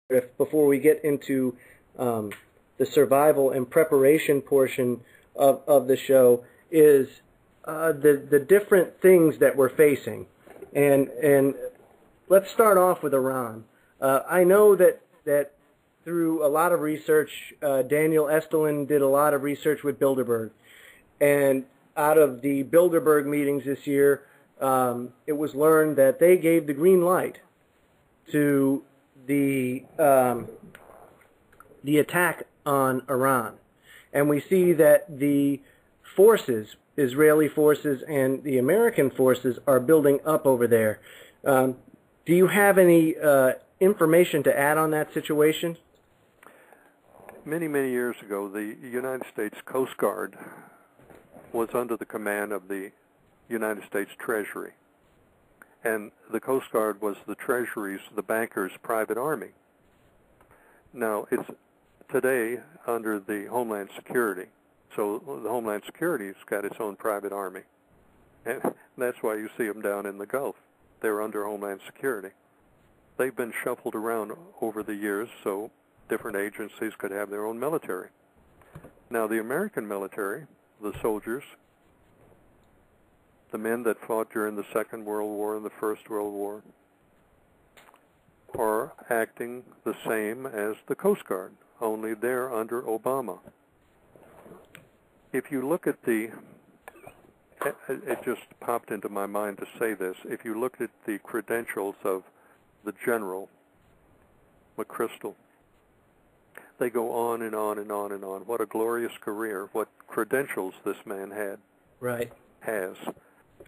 before we get into the survival and preparation portion of the show is the different things that we're facing. And let's start off with Iran. I know that through a lot of research, Daniel Estelin did a lot of research with Bilderberg. And out of the Bilderberg meetings this year, it was learned that they gave the green light to the attack on Iran. And we see that the forces, Israeli forces and the American forces, are building up over there. Do you have any information to add on that situation? Many, many years ago, the United States Coast Guard was under the command of the United States Treasury. And the Coast Guard was the Treasury's, the bankers' private army. Now, it's today under the Homeland Security. So the Homeland Security's got its own private army. And that's why you see them down in the Gulf. They're under Homeland Security. They've been shuffled around over the years so different agencies could have their own military. Now, the American military, the soldiers, the men that fought during the Second World War and the First World War, are acting the same as the Coast Guard, only they're under Obama. If you look at it just popped into my mind to say this, if you look at the credentials of the General McChrystal, they go on and on and on and on. What a glorious career, what credentials this man has.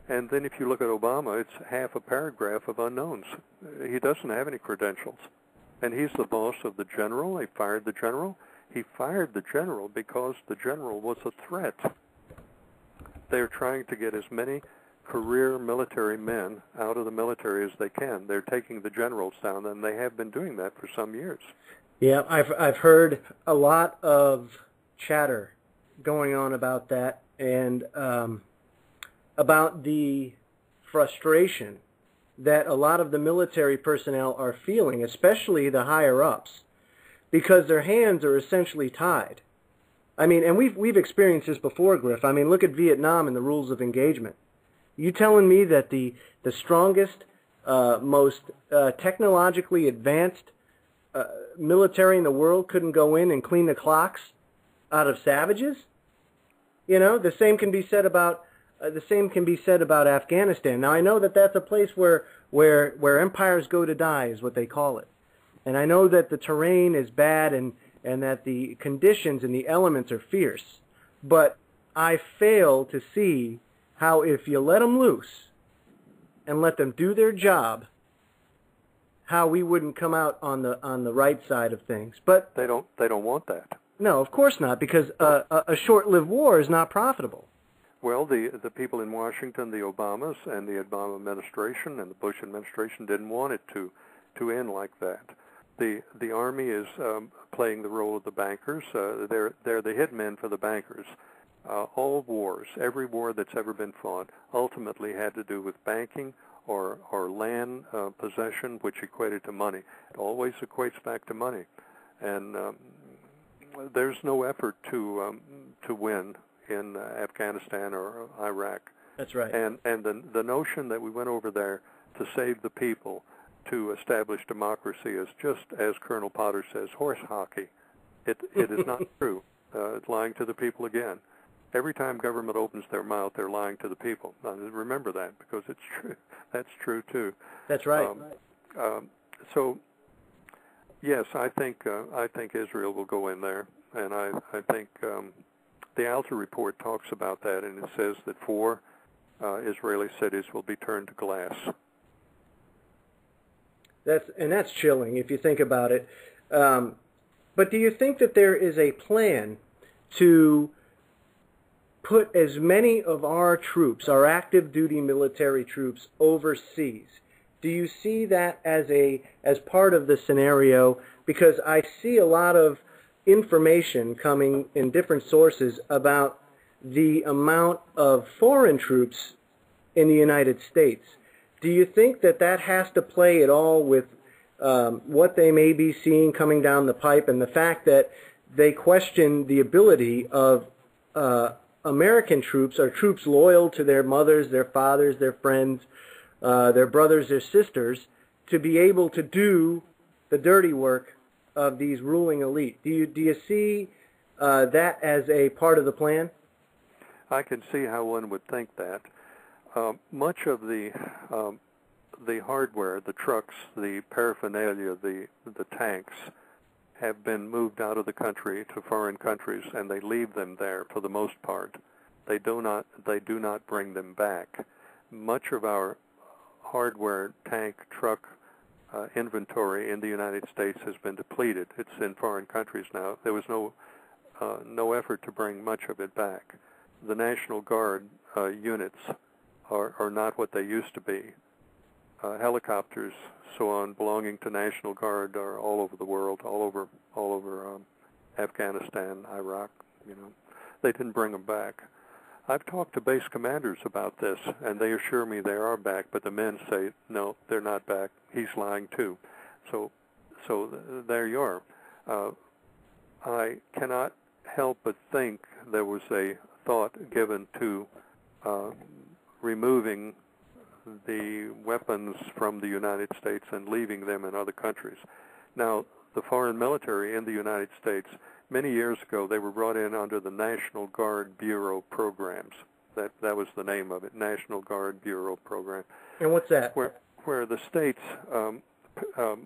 And then if you look at Obama, it's half a paragraph of unknowns. He doesn't have any credentials. And he's the boss of the general. He fired the general. He fired the general because the general was a threat. They're trying to get as many career military men out of the military as they can. They're taking the generals down, and they have been doing that for some years. Yeah, I've heard a lot of chatter going on about that, and about the frustration that a lot of the military personnel are feeling, especially the higher-ups, because their hands are essentially tied. I mean, and we've experienced this before, Griff. I mean, look at Vietnam and the rules of engagement. You telling me that the strongest, most technologically advanced military in the world couldn't go in and clean the clocks out of savages? You know, the same can be said about Afghanistan. Now, I know that that's a place where empires go to die, is what they call it. And I know that the terrain is bad and that the conditions and the elements are fierce. But I fail to see how, if you let them loose and let them do their job, how we wouldn't come out on the right side of things. But they don't want that. No, of course not, because a short-lived war is not profitable. Well, the people in Washington, the Obamas and the Obama administration and the Bush administration didn't want it to end like that. The Army is playing the role of the bankers. They're the hitmen for the bankers. All wars, every war that's ever been fought, ultimately had to do with banking or land possession, which equated to money. It always equates back to money, and there's no effort to win in Afghanistan or Iraq. That's right. And the notion that we went over there to save the people, to establish democracy, is just, as Colonel Potter says, horse hockey. It is not true. It's lying to the people again. Every time government opens their mouth, they're lying to the people. Now, remember that, because it's true. That's true too. That's right. So, yes, I think Israel will go in there, and I think the Alta report talks about that, and it says that 4 Israeli cities will be turned to glass. That's chilling if you think about it. But do you think that there is a plan to put as many of our troops, our active duty military troops, overseas? Do you see that as part of the scenario? Because I see a lot of information coming in different sources about the amount of foreign troops in the United States. Do you think that has to play at all with what they may be seeing coming down the pipe, and the fact that they question the ability of American troops, or troops loyal to their mothers, their fathers, their friends, their brothers, their sisters, to be able to do the dirty work of these ruling elite. Do you see that as a part of the plan? I can see how one would think that. Much of the hardware, the trucks, the paraphernalia, the tanks, have been moved out of the country to foreign countries, and they leave them there for the most part. They do not bring them back. Much of our hardware, tank, truck inventory in the United States has been depleted. It's in foreign countries now. There was no effort to bring much of it back. The National Guard units are not what they used to be. Helicopters, so on, belonging to National Guard are all over the world, all over Afghanistan, Iraq. They didn't bring them back. I've talked to base commanders about this, and they assure me they are back, but the men say, no, they're not back. He's lying too. So there you are. I cannot help but think there was a thought given to removing the weapons from the United States and leaving them in other countries. Now, the foreign military in the United States, many years ago, they were brought in under the National Guard Bureau programs. That was the name of it, National Guard Bureau program. And what's that? Where the states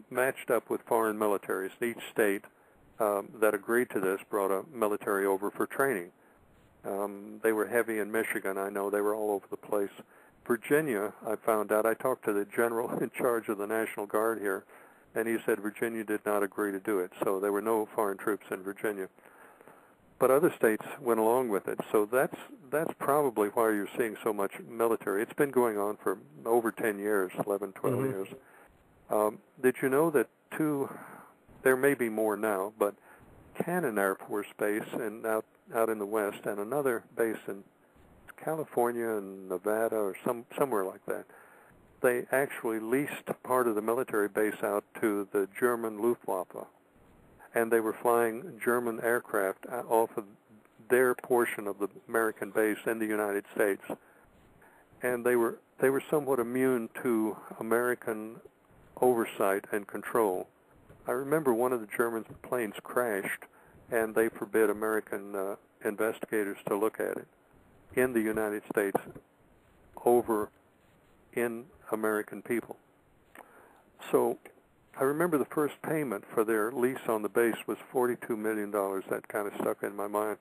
matched up with foreign militaries. Each state that agreed to this brought a military over for training. They were heavy in Michigan. I know they were all over the place. Virginia, I found out, I talked to the general in charge of the National Guard here, and he said Virginia did not agree to do it, so there were no foreign troops in Virginia. But other states went along with it, so that's probably why you're seeing so much military. It's been going on for over 10 years, 11, 12 years. Did you know that there may be more now, but Cannon Air Force Base out in the West, and another base in California and Nevada or somewhere like that, they actually leased part of the military base out to the German Luftwaffe, and they were flying German aircraft off of their portion of the American base in the United States, and they were somewhat immune to American oversight and control. I remember one of the German planes crashed, and they forbid American investigators to look at it in the United States over in American people. So I remember the first payment for their lease on the base was $42 million. That kind of stuck in my mind.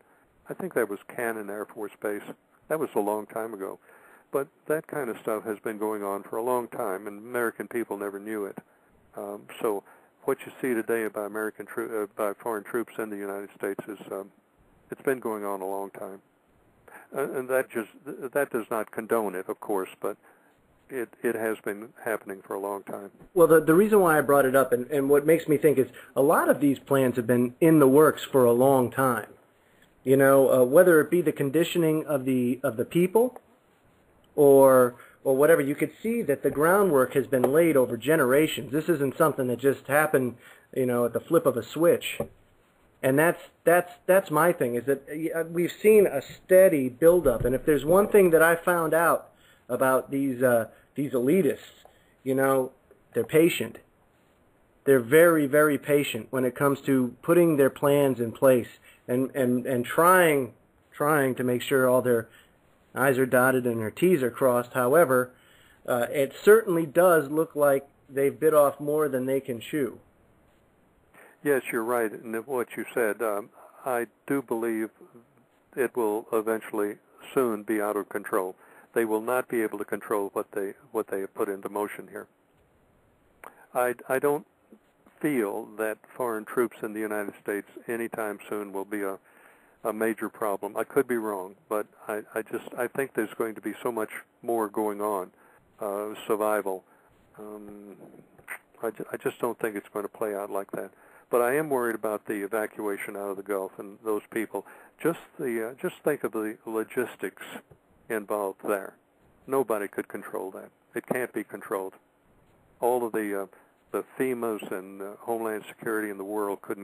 I think that was Cannon Air Force Base. That was a long time ago. But that kind of stuff has been going on for a long time, and American people never knew it. So what you see today by by foreign troops in the United States is it's been going on a long time. And that does not condone it, of course, but it has been happening for a long time. Well, the reason why I brought it up, and what makes me think, is a lot of these plans have been in the works for a long time. Whether it be the conditioning of the people, or whatever, you could see that the groundwork has been laid over generations. This isn't something that just happened, at the flip of a switch. And that's my thing, is that we've seen a steady buildup. And if there's one thing that I found out about these elitists, they're patient. They're very, very patient when it comes to putting their plans in place and trying to make sure all their I's are dotted and their T's are crossed. However, it certainly does look like they've bit off more than they can chew. Yes, you're right in what you said. I do believe it will eventually soon be out of control. They will not be able to control what they have put into motion here. I don't feel that foreign troops in the United States anytime soon will be a major problem. I could be wrong, but I think there's going to be so much more going on, survival. I just don't think it's going to play out like that. But I am worried about the evacuation out of the Gulf and those people. Just think of the logistics involved there. Nobody could control that. It can't be controlled. All of the the FEMAs and Homeland Security in the world couldn't